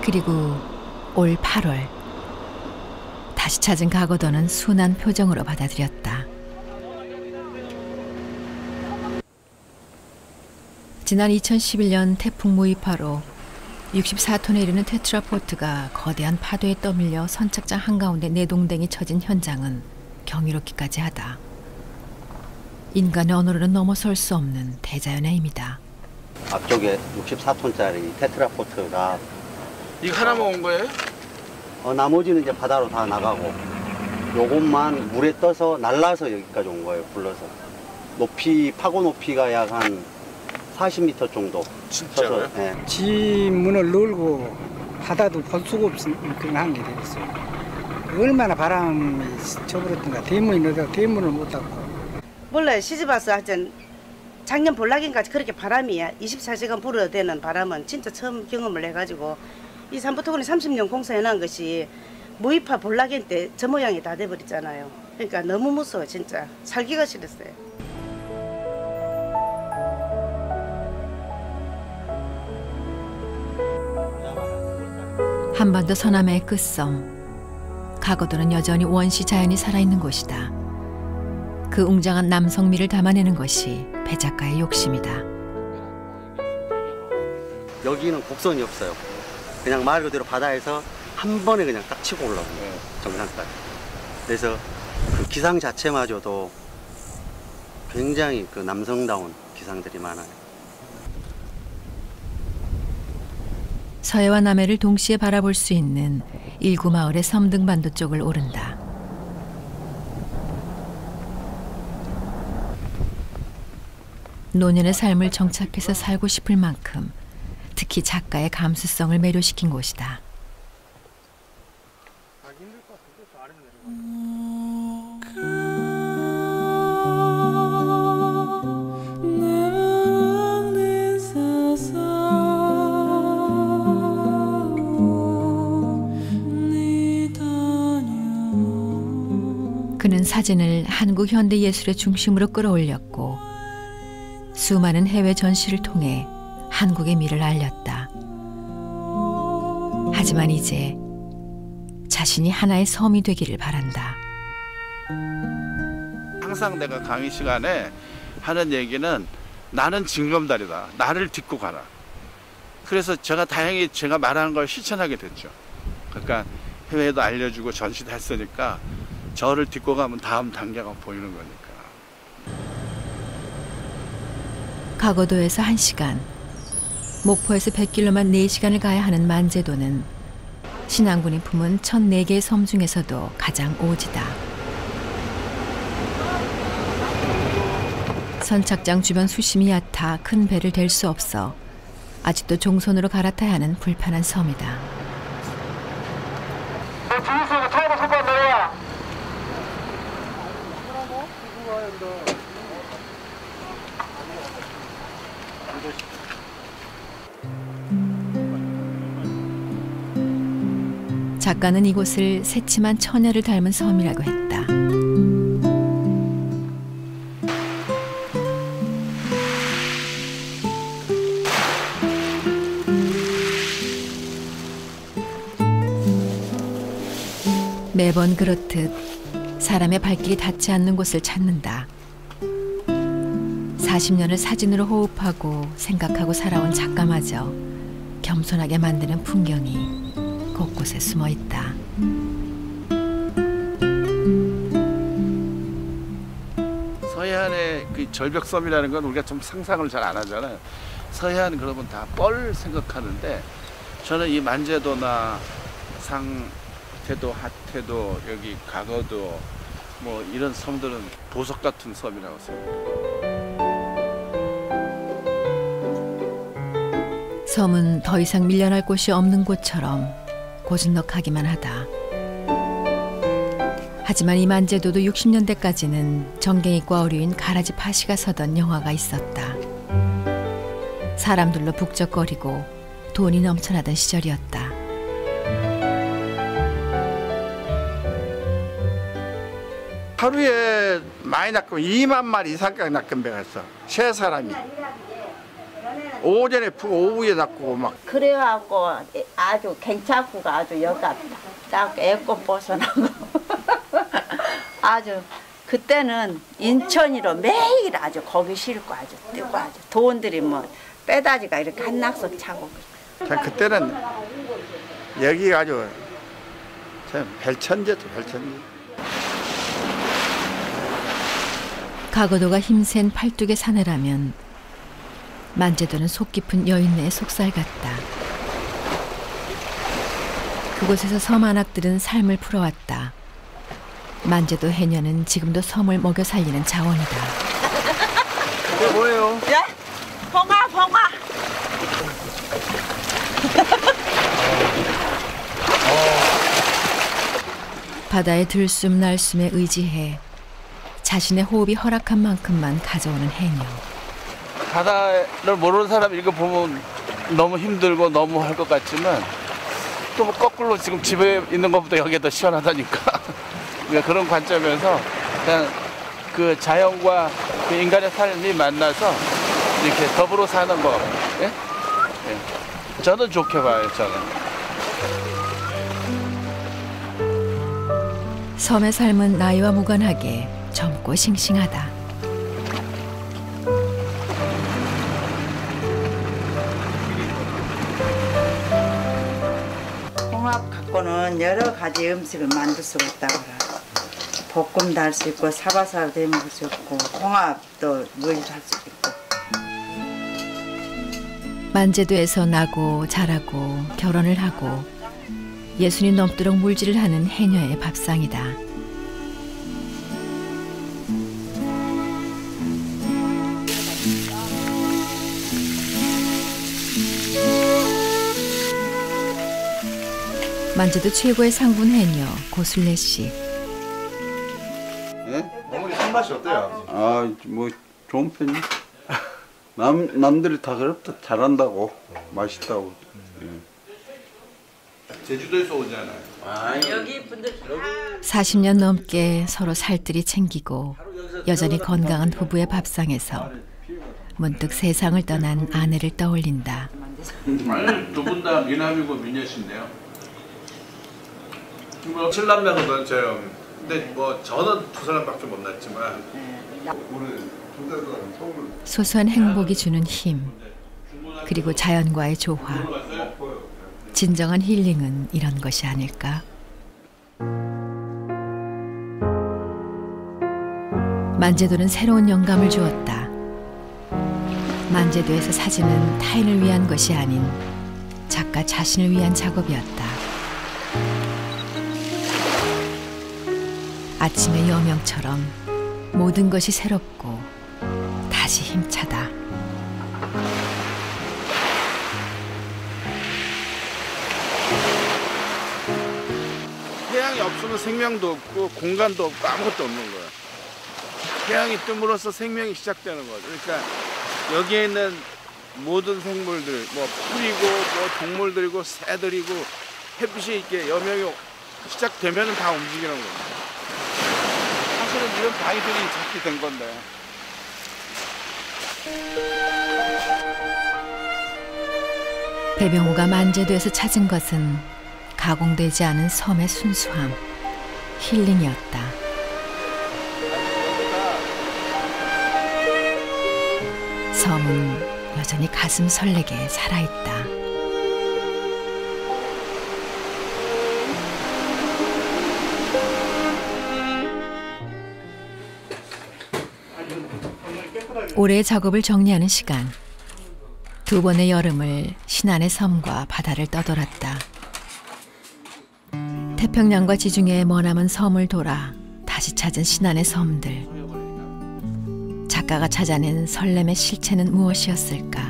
그리고 올 8월 다시 찾은 가거도는 순한 표정으로 받아들였다. 지난 2011년 태풍 무이파로 64톤에 이르는 테트라포트가 거대한 파도에 떠밀려 선착장 한가운데 내동댕이 쳐진 현장은 경이롭기까지 하다. 인간의 언어로는 넘어설 수 없는 대자연의 힘이다. 앞쪽에 64톤짜리 테트라포트가 이거 하나만 온 거예요? 나머지는 이제 바다로 다 나가고 요것만 물에 떠서 날라서 여기까지 온 거예요. 불러서. 파고 높이가 약 한 40m 정도. 진짜로요? 네. 지 문을 열고 바다도 볼 수가 없는 그런 한게 되겠어요. 얼마나 바람이 쳐버렸던가. 대문이 넣어서 대문을 못 닫고. 몰라요. 시집와서 하여튼 작년 볼락인까지 그렇게 바람이 24시간 불어대는 바람은 진짜 처음 경험을 해가지고 이 산부토군이 30년 공사해놓은 것이 무이파 볼락인 때 저 모양이 다 돼버렸잖아요. 그러니까 너무 무서워 진짜. 살기가 싫었어요. 한반도 서남의 끝섬. 가거도는 여전히 원시 자연이 살아있는 곳이다. 그 웅장한 남성미를 담아내는 것이 배 작가의 욕심이다. 여기는 곡선이 없어요. 그냥 말 그대로 바다에서 한 번에 그냥 딱 치고 올라오는 거예요. 정상까지. 그래서 그 기상 자체마저도 굉장히 그 남성다운 기상들이 많아요. 서해와 남해를 동시에 바라볼 수 있는 일구 마을의 섬등반도 쪽을 오른다. 노년의 삶을 정착해서 살고 싶을 만큼 특히 작가의 감수성을 매료시킨 곳이다. 그는 사진을 한국 현대 예술의 중심으로 끌어올렸고 수많은 해외 전시를 통해 한국의 미를 알렸다. 하지만 이제 자신이 하나의 섬이 되기를 바란다. 항상 내가 강의 시간에 하는 얘기는 나는 징검다리다. 나를 딛고 가라. 그래서 제가 다행히 제가 말하는 걸 실천하게 됐죠. 그러니까 해외에도 알려주고 전시도 했으니까 저를 딛고 가면 다음 단계가 보이는 거니까. 가거도에서 1시간, 목포에서 100km만 4시간을 가야 하는 만제도는 신안군이 품은 1004개의 섬 중에서도 가장 오지다. 선착장 주변 수심이 얕아 큰 배를 댈 수 없어 아직도 종선으로 갈아타야 하는 불편한 섬이다. 작가는 이곳을 새침한 처녀를 닮은 섬이라고 했다. 매번 그렇듯 사람의 발길이 닿지 않는 곳을 찾는다. 40년을 사진으로 호흡하고 생각하고 살아온 작가마저 겸손하게 만드는 풍경이 곳곳에 숨어 있다. 서해안의 그 절벽섬이라는 건 우리가 좀 상상을 잘 안 하잖아요. 서해안 그러면 다 뻘 생각하는데 저는 이 만제도나 상태도, 하태도, 여기 가거도 뭐 이런 섬들은 보석 같은 섬이라고 생각해요. 섬은 더 이상 밀려날 곳이 없는 곳처럼 고즈넉하기만 하다. 하지만 이 만제도도 60년대까지는 정갱이과 어류인 가라지 파시가 서던 영화가 있었다. 사람들로 북적거리고 돈이 넘쳐나던 시절이었다. 하루에 많이 낚으면 2만 마리 이상까지 낚은 배가 있어. 세 사람이. 오전에 푸고 오후에 낚고 막. 그래갖고 아주 괜찮고가 아주 여갑다. 딱 애꽃 벗어나고. 아주 그때는 인천으로 매일 아주 거기 싣고 아주 뛰고 아주 돈들이 뭐 빼다지가 이렇게 한 낙석 차고. 그때는 여기가 아주 참 별천지였죠, 별천지. 가거도가 힘센 팔뚝의 사내라면 만제도는 속 깊은 여인네의 속살 같다. 그곳에서 섬 안악들은 삶을 풀어왔다. 만제도 해녀는 지금도 섬을 먹여 살리는 자원이다. 이게 뭐예요? 예? 봉화, 봉화. 바다의 들숨 날숨에 의지해 자신의 호흡이 허락한 만큼만 가져오는 해녀. 바다를 모르는 사람 이거 보면 너무 힘들고 너무 할 것 같지만 또 뭐 거꾸로 지금 집에 있는 것보다 여기가 더 시원하다니까. 그러니까 그런 관점에서 그냥 그 자연과 그 인간의 삶이 만나서 이렇게 더불어 사는 거. 예? 예. 저는 좋게 봐요, 저는. 섬의 삶은 나이와 무관하게 젊고 싱싱하다. 홍합 갖고는 여러 가지 음식을 만들 수가 있다고 그래. 볶음도 할 수 있고 사바사도 해 먹을 수 있고 홍합도 물도 할 수 있고. 만제도에서 나고 자라고 결혼을 하고 60이 넘도록 물질을 하는 해녀의 밥상이다. 만제도 최고의 상분 해녀 고술래 씨. 예? 어머니 손맛이 어때요? 아, 뭐 좋은 편이. 남들이 다 그렇다 잘한다고 맛있다고. 제주도에서 오잖아요. 여기 분들 40년 넘게 서로 살뜰히 챙기고 여전히 건강한 부부의 밥상에서 문득 세상을 떠난 아내를 떠올린다. 아니, 두 분 다 미남이고 미녀신데요. 뭐 7남매거든 저요. 근데 뭐 저는 2사람밖에 못 낳았지만 소소한 행복이 주는 힘, 그리고 자연과의 조화. 진정한 힐링은 이런 것이 아닐까? 만제도는 새로운 영감을 주었다. 만제도에서 사진은 타인을 위한 것이 아닌 작가 자신을 위한 작업이었다. 아침의 여명처럼 모든 것이 새롭고 다시 힘차다. 태양이 없으면 생명도 없고 공간도 없고 아무것도 없는 거야. 태양이 뜸으로써 생명이 시작되는 거죠. 그러니까 여기에 있는 모든 생물들, 뭐 풀이고 뭐 동물들이고 새들이고 햇빛이 이렇게 여명이 시작되면은 다 움직이는 거예요. 사실은 이런 바위들이 잡게 된 건데. 배병호가 만제도에서 찾은 것은 가공되지 않은 섬의 순수함, 힐링이었다. 섬은 여전히 가슴 설레게 살아있다. 올해의 작업을 정리하는 시간. 두 번의 여름을 신안의 섬과 바다를 떠돌았다. 태평양과 지중해의 머나먼 섬을 돌아 다시 찾은 신안의 섬들. 작가가 찾아낸 설렘의 실체는 무엇이었을까?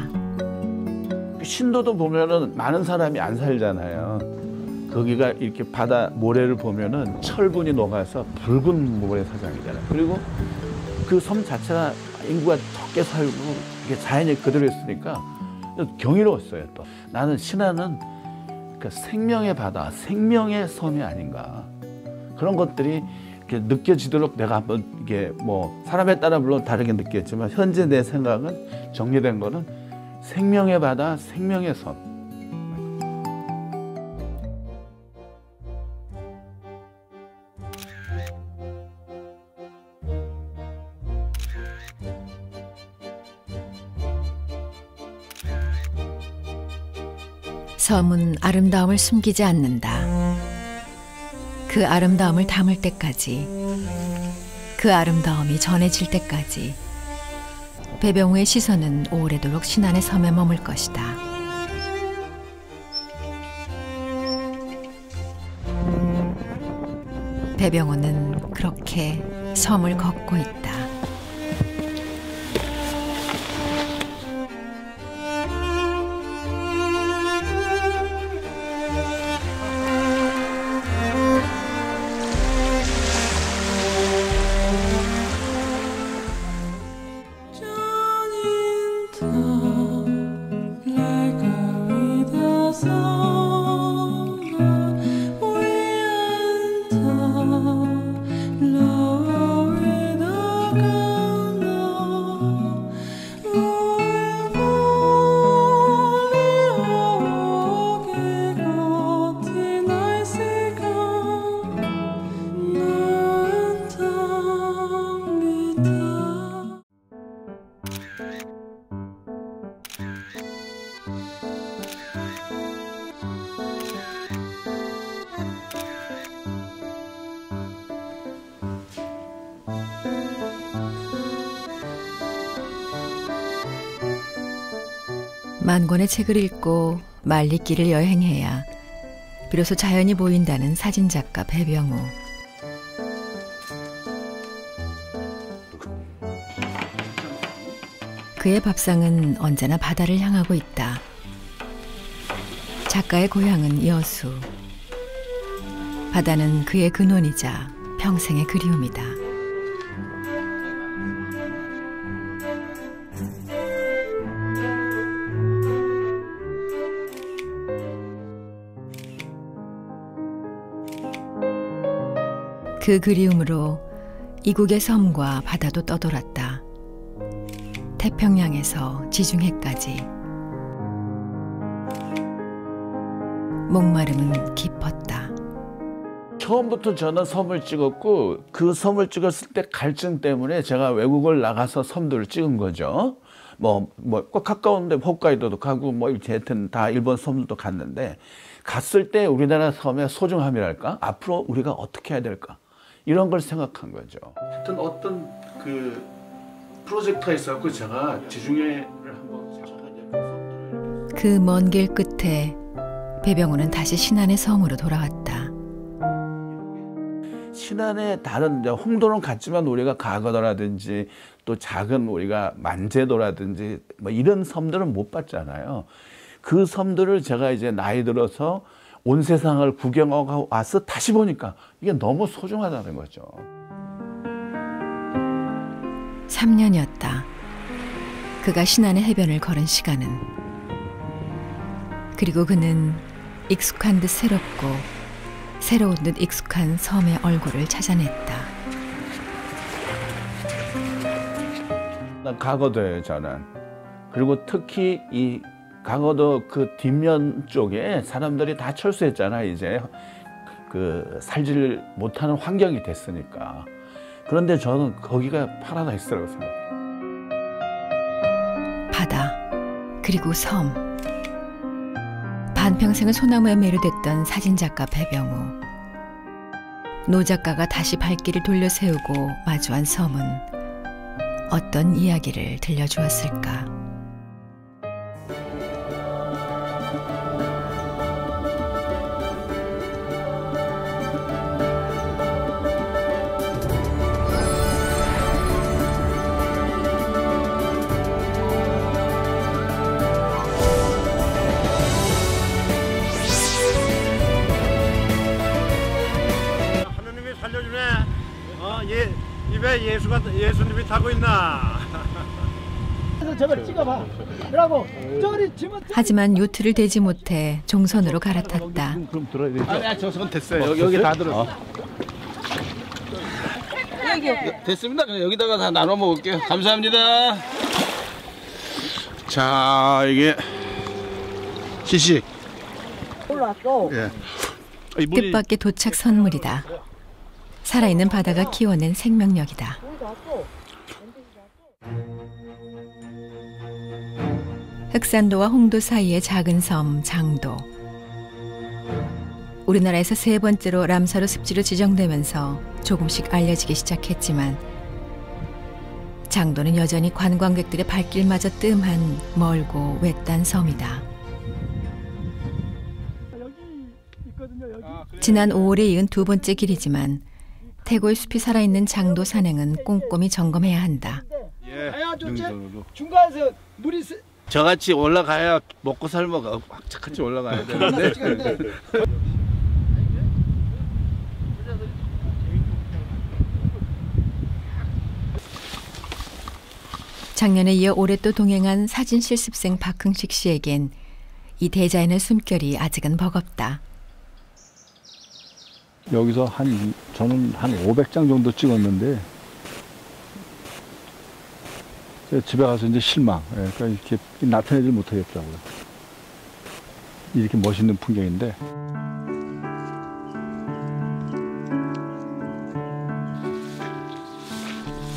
신도도 보면은 많은 사람이 안 살잖아요. 거기가 이렇게 바다 모래를 보면은 철분이 녹아서 붉은 모래사장이잖아요. 그리고 그 섬 자체가 인구가 적게 살고 이게 자연이 그대로 있으니까 경이로웠어요. 또 나는 신안은 그 생명의 바다, 생명의 섬이 아닌가, 그런 것들이 이렇게 느껴지도록 내가 한번 이게 뭐 사람에 따라 물론 다르게 느꼈지만 현재 내 생각은 정리된 거는 생명의 바다, 생명의 섬. 섬은 아름다움을 숨기지 않는다. 그 아름다움을 담을 때까지, 그 아름다움이 전해질 때까지 배병우의 시선은 오래도록 신안의 섬에 머물 것이다. 배병우는 그렇게 섬을 걷고 있다. 만 권의 책을 읽고 만리길을 여행해야 비로소 자연이 보인다는 사진작가 배병우. 그의 밥상은 언제나 바다를 향하고 있다. 작가의 고향은 여수. 바다는 그의 근원이자 평생의 그리움이다. 그 그리움으로 이국의 섬과 바다도 떠돌았다. 태평양에서 지중해까지. 목마름은 깊었다. 처음부터 저는 섬을 찍었고 그 섬을 찍었을 때 갈증 때문에 제가 외국을 나가서 섬들을 찍은 거죠. 꼭 가까운데 홋카이도도 가고 하여튼 다 일본 섬들도 갔는데 갔을 때 우리나라 섬의 소중함이랄까? 앞으로 우리가 어떻게 해야 될까? 이런 걸 생각한 거죠. 하여튼 어떤 그 프로젝트가 있었고 제가 지중해를 한번 그 먼 길 끝에 배병우는 다시 신안의 섬으로 돌아왔다. 신안의 다른 홍도는 같지만 우리가 가거도라든지 또 작은 우리가 만제도라든지 이런 섬들은 못 봤잖아요. 그 섬들을 제가 이제 나이 들어서 온 세상을 구경하고 와서 다시 보니까 이게 너무 소중하다는 거죠. 3년이었다. 그가 신안의 해변을 걸은 시간은. 그리고 그는 익숙한 듯 새롭고 새로운 듯 익숙한 섬의 얼굴을 찾아냈다. 난 가거도예요, 저는. 그리고 특히 이 가거도 그 뒷면 쪽에 사람들이 다 철수했잖아, 이제. 그 살지를 못하는 환경이 됐으니까. 그런데 저는 거기가 파라다이스라고 생각해요. 바다, 그리고 섬. 반평생을 소나무에 매료됐던 사진작가 배병우. 노 작가가 다시 발길을 돌려세우고 마주한 섬은 어떤 이야기를 들려주었을까? 입에 예수님이 타고 있나? 저걸 찍어봐. 그러고 저리 지문. 하지만 요트를 대지 못해 종선으로 갈아탔다. 그럼 들어야 되죠. 아니, 저 손 됐어요. 여기 다 들어. 됐습니다. 그냥 여기다가 다 나눠 먹을게요. 감사합니다. 자, 이게 시식. 올라왔어. 예. 뜻밖의 도착 선물이다. 살아있는 바다가 키워낸 생명력이다. 흑산도와 홍도 사이의 작은 섬 장도. 우리나라에서 세 번째로 람사르 습지로 지정되면서 조금씩 알려지기 시작했지만 장도는 여전히 관광객들의 발길마저 뜸한 멀고 외딴 섬이다. 지난 5월에 이은 두 번째 길이지만 태고의 숲이 살아있는 장도 산행은 꼼꼼히 점검해야 한다. 예. 중간에서 물이 저같이 올라가야 먹고 살모가 같이 올라가야 되는데. 작년에 이어 올해 또 동행한 사진 실습생 박흥식 씨에겐 이 대자연의 숨결이 아직은 버겁다. 여기서 저는 한 500장 정도 찍었는데 집에 가서 이제 실망. 그러니까 이렇게 나타내질 못하겠더라고요. 이렇게 멋있는 풍경인데.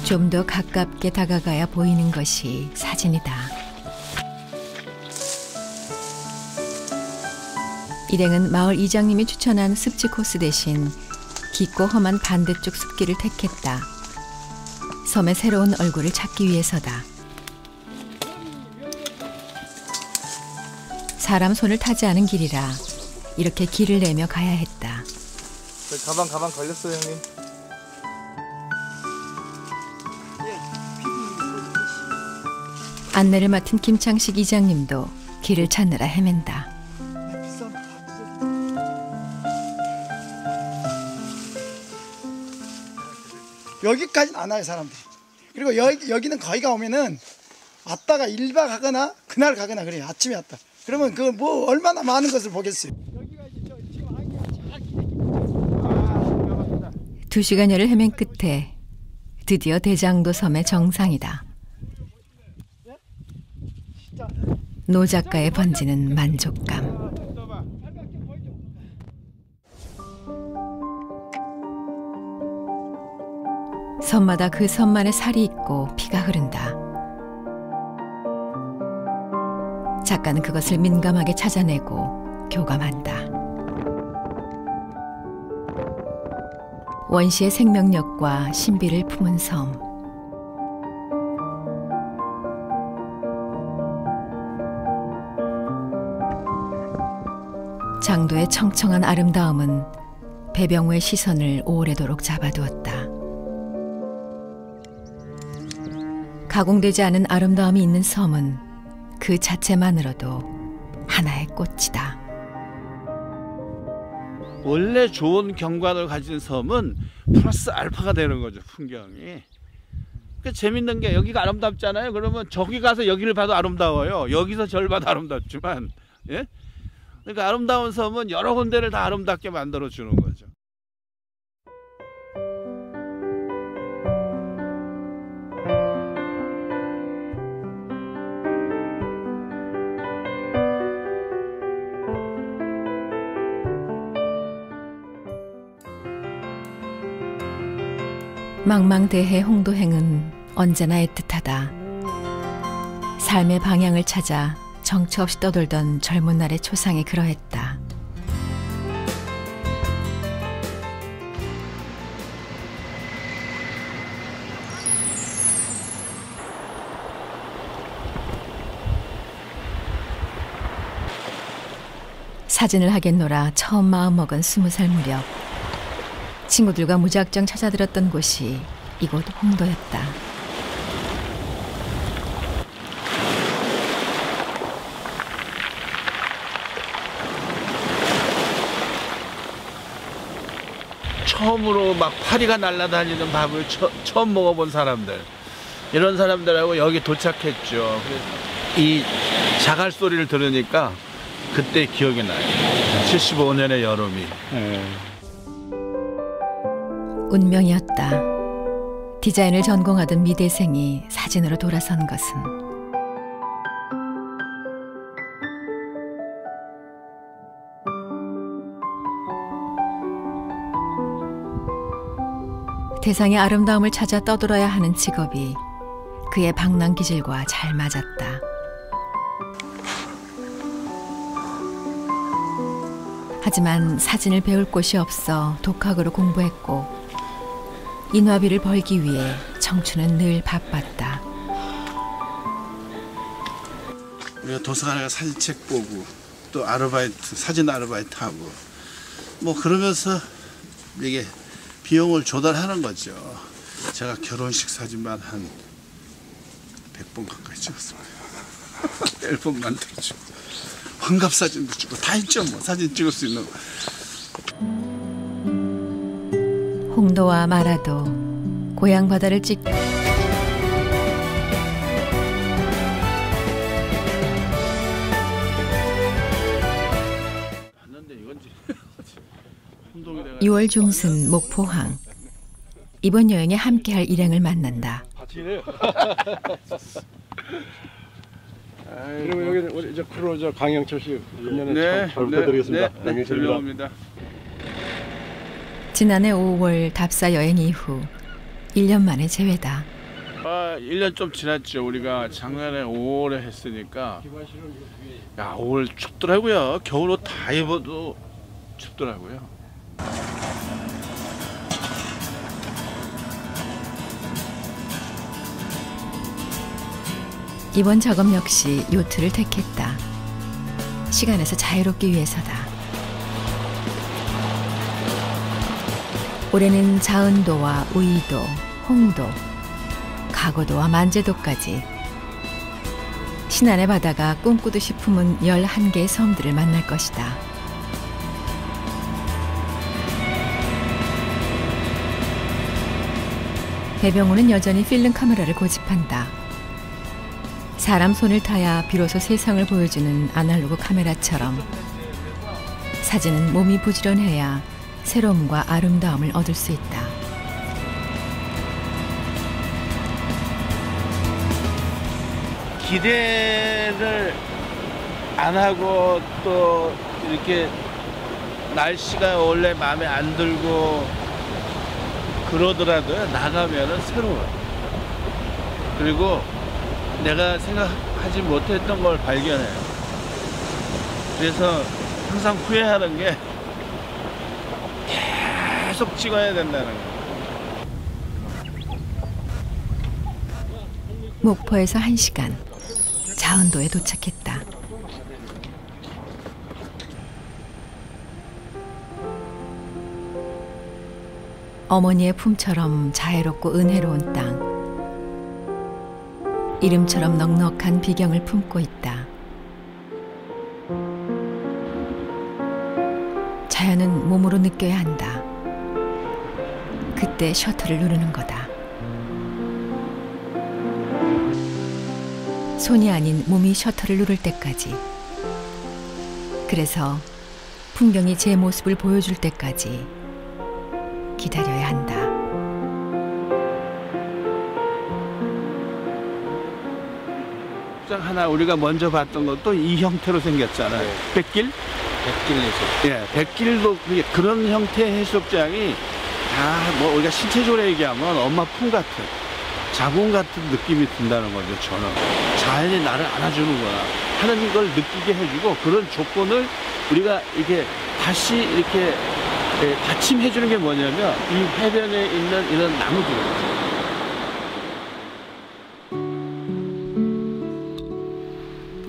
좀 더 가깝게 다가가야 보이는 것이 사진이다. 일행은 마을 이장님이 추천한 습지 코스 대신 깊고 험한 반대쪽 숲길을 택했다. 섬의 새로운 얼굴을 찾기 위해서다. 사람 손을 타지 않은 길이라 이렇게 길을 내며 가야 했다. 가방 걸렸어요, 형님. 안내를 맡은 김창식 이장님도 길을 찾느라 헤맨다. 여기까지는 안 와요, 사람들이. 그리고 여기는 거기가 오면은 왔다가 1박 하거나 그날 가거나 그래요. 아침에 왔다. 그러면 그 뭐 얼마나 많은 것을 보겠어요. 2시간여를 헤맨 끝에 드디어 대장도 섬의 정상이다. 노 작가에 번지는 만족감. 섬마다 그 섬만의 살이 있고 피가 흐른다. 작가는 그것을 민감하게 찾아내고 교감한다. 원시의 생명력과 신비를 품은 섬. 장도의 청청한 아름다움은 배병우의 시선을 오래도록 잡아두었다. 가공되지 않은 아름다움이 있는 섬은 그 자체만으로도 하나의 꽃이다. 원래 좋은 경관을 가진 섬은 플러스 알파가 되는 거죠, 풍경이. 그러니까 재밌는 게 여기가 아름답잖아요. 그러면 저기 가서 여기를 봐도 아름다워요. 여기서 저를 봐도 아름답지만, 예? 그러니까 아름다운 섬은 여러 군데를 다 아름답게 만들어 주는 거죠. 망망대해 홍도행은 언제나 애틋하다. 삶의 방향을 찾아 정처 없이 떠돌던 젊은 날의 초상이 그러했다. 사진을 하겠노라 처음 마음먹은 20살 무렵 친구들과 무작정 찾아들었던 곳이 이곳 홍도였다. 처음으로 막 파리가 날아다니는 밥을 처음 먹어본 사람들, 이런 사람들하고 여기 도착했죠. 이 자갈 소리를 들으니까 그때 기억이 나요. 75년의 여름이. 운명이었다. 디자인을 전공하던 미대생이 사진으로 돌아선 것은 대상의 아름다움을 찾아 떠돌아야 하는 직업이 그의 방랑 기질과 잘 맞았다. 하지만 사진을 배울 곳이 없어 독학으로 공부했고 인화비를 벌기 위해 청춘은 늘 바빴다. 우리가 도서관에 가서 사진책 보고 또 아르바이트, 사진 아르바이트 하고 뭐 그러면서 이게 비용을 조달하는 거죠. 제가 결혼식 사진만 한 100번 가까이 찍었습니다. 앨범 만들어주고 환갑 사진도 찍고 다 있죠. 뭐 사진 찍을 수 있는 거. 홍도와 마라도 고향 바다를 찍 봤는데 이건지 6월 중순 목포항. 이번 여행에 함께할 일행을 만난다. 그리고 여기 우리 이제 크루저 강영철 씨 금년에 잘 부탁드리겠습니다. 감사합니다. 지난해 5월 답사 여행 이후 1년 만에 재회다. 1년 좀 지났죠. 우리가 작년에 5월에 했으니까. 야, 5월 춥더라고요. 겨울옷 다 입어도 춥더라고요. 이번 작업 역시 요트를 택했다. 시간에서 자유롭기 위해서다. 올해는 자은도와 우이도, 홍도, 가고도와 만제도까지 신안의 바다가 꿈꾸듯이 품은 11개의 섬들을 만날 것이다. 배병우는 여전히 필름 카메라를 고집한다. 사람 손을 타야 비로소 세상을 보여주는 아날로그 카메라처럼 사진은 몸이 부지런해야 새로움과 아름다움을 얻을 수 있다. 기대를 안 하고 또 이렇게 날씨가 원래 마음에 안 들고 그러더라도 나가면은 새로워요. 그리고 내가 생각하지 못했던 걸 발견해요. 그래서 항상 후회하는 게 계속 찍어야 된다는 거예요. 목포에서 1시간, 자은도에 도착했다. 어머니의 품처럼 자애롭고 은혜로운 땅. 이름처럼 넉넉한 비경을 품고 있다. 자연은 몸으로 느껴야 한다. 그때 셔터를 누르는 거다. 손이 아닌 몸이 셔터를 누를 때까지. 그래서 풍경이 제 모습을 보여줄 때까지 기다려야 한다. 하나 우리가 먼저 봤던 것도 이 형태로 생겼잖아요. 네. 백길? 백길 해수욕장. 예, 백길도 그런 형태의 해수욕장이 다 뭐 우리가 신체적으로 얘기하면 엄마 품 같은 자궁 같은 느낌이 든다는 거죠. 저는 자연이 나를 안아주는구나 하는 걸 느끼게 해주고 그런 조건을 우리가 이렇게 다시 이렇게 받침해 주는 게 뭐냐면 이 해변에 있는 이런 나무들.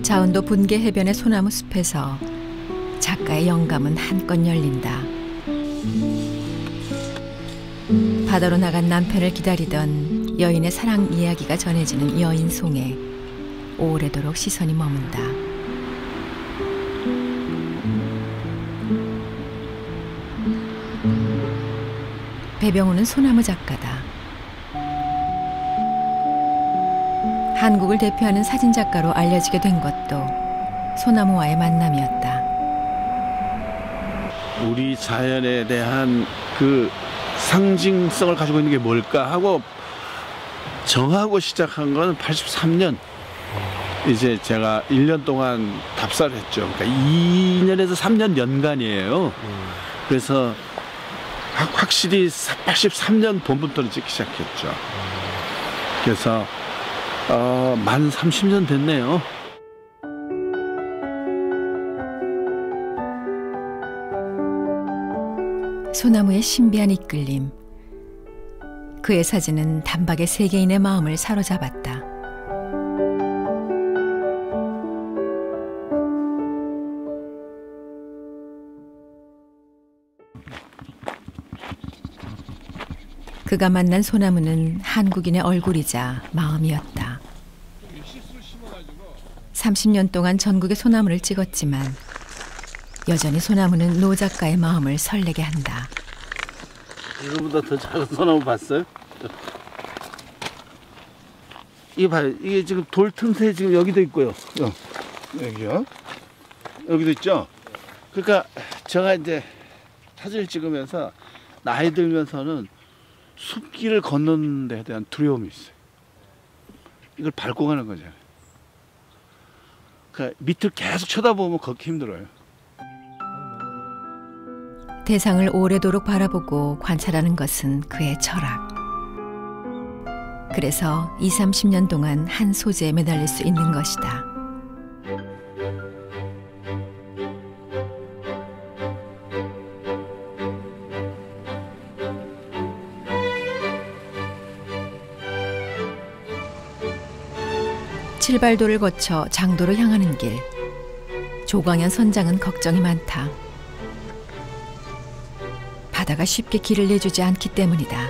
자은도 분계 해변의 소나무 숲에서 작가의 영감은 한껏 열린다. 바다로 나간 남편을 기다리던 여인의 사랑 이야기가 전해지는 여인송에 오래도록 시선이 머문다. 배병우는 소나무 작가다. 한국을 대표하는 사진작가로 알려지게 된 것도 소나무와의 만남이었다. 우리 자연에 대한 그 상징성을 가지고 있는 게 뭘까 하고 정하고 시작한 건 83년. 이제 제가 1년 동안 답사를 했죠. 그러니까 2년에서 3년 연간이에요. 그래서 확실히 83년 봄부터 찍기 시작했죠. 그래서 만 30년 됐네요. 소나무의 신비한 이끌림. 그의 사진은 단박에 세계인의 마음을 사로잡았다. 그가 만난 소나무는 한국인의 얼굴이자 마음이었다. 30년 동안 전국의 소나무를 찍었지만 여전히 소나무는 노 작가의 마음을 설레게 한다. 이거보다 더 작은 소나무 봤어요? 이게 봐요. 이게 지금 돌 틈새에 지금 여기도 있고요. 여기요. 여기도 있죠. 그러니까 제가 이제 사진을 찍으면서 나이 들면서는 숲길을 걷는 데에 대한 두려움이 있어요. 이걸 밟고 가는 거잖아요. 그러니까 밑을 계속 쳐다보면 걷기 힘들어요. 대상을 오래도록 바라보고 관찰하는 것은 그의 철학. 그래서 20, 30년 동안 한 소재에 매달릴 수 있는 것이다. 칠발도를 거쳐 장도로 향하는 길. 조광현 선장은 걱정이 많다. 바다가 쉽게 길을 내주지 않기 때문이다.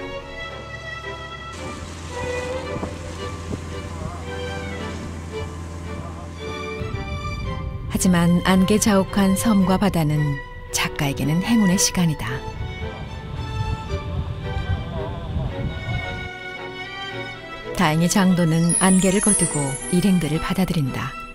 하지만 안개 자욱한 섬과 바다는 작가에게는 행운의 시간이다. 다행히 장도는 안개를 거두고 일행들을 받아들인다.